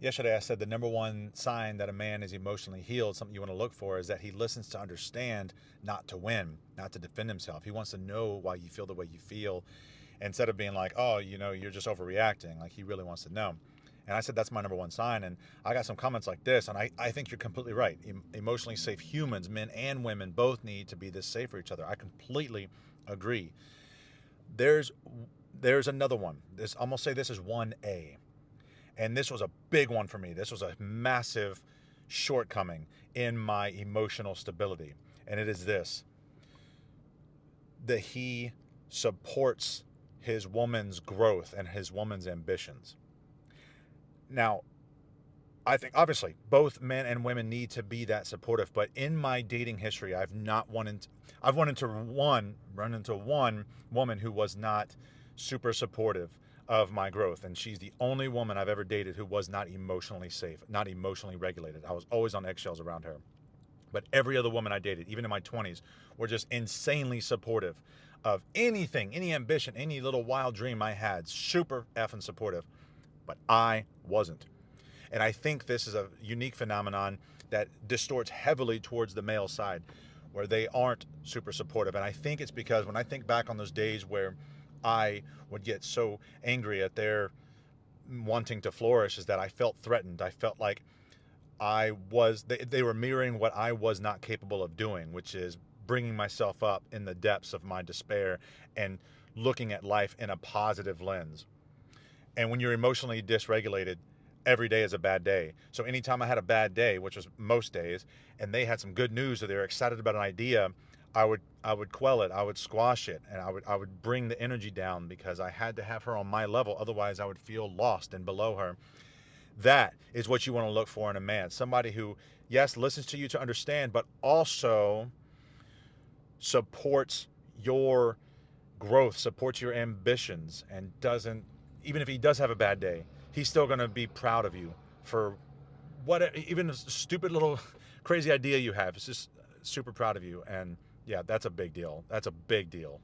Yesterday, I said the number one sign that a man is emotionally healed, something you want to look for, is that he listens to understand, not to win, not to defend himself. He wants to know why you feel the way you feel, instead of being like, oh, you're just overreacting. Like, he really wants to know. And I said that's my number one sign. And I got some comments like this, and I think you're completely right. Emotionally safe humans, men and women, both need to be this safe for each other. I completely agree. There's there's another one. This, I'm gonna say this is 1A. And this was a big one for me. This was a massive shortcoming in my emotional stability. And it is this: that he supports his woman's growth and his woman's ambitions. Now, I think obviously both men and women need to be that supportive, but in my dating history, I've run into one woman who was not super supportive of my growth, and she's the only woman I've ever dated who was not emotionally safe, not emotionally regulated. I was always on eggshells around her. But every other woman I dated, even in my 20s, were just insanely supportive of anything, any ambition, any little wild dream I had, super effing supportive. But I wasn't. And I think this is a unique phenomenon that distorts heavily towards the male side, where they aren't super supportive. And I think it's because when I think back on those days where I would get so angry at their wanting to flourish, is that I felt threatened. I felt like they were mirroring what I was not capable of doing, which is bringing myself up in the depths of my despair and looking at life in a positive lens. And when you're emotionally dysregulated, every day is a bad day. So anytime I had a bad day, which was most days, and they had some good news or they were excited about an idea, I would quell it, I would squash it, and I would bring the energy down because I had to have her on my level. Otherwise, I would feel lost and below her. That is what you want to look for in a man. Somebody who, yes, listens to you to understand, but also supports your growth, supports your ambitions, and doesn't, even if he does have a bad day, he's still going to be proud of you for what, even a stupid little crazy idea you have. It's just super proud of you. And yeah, that's a big deal. That's a big deal.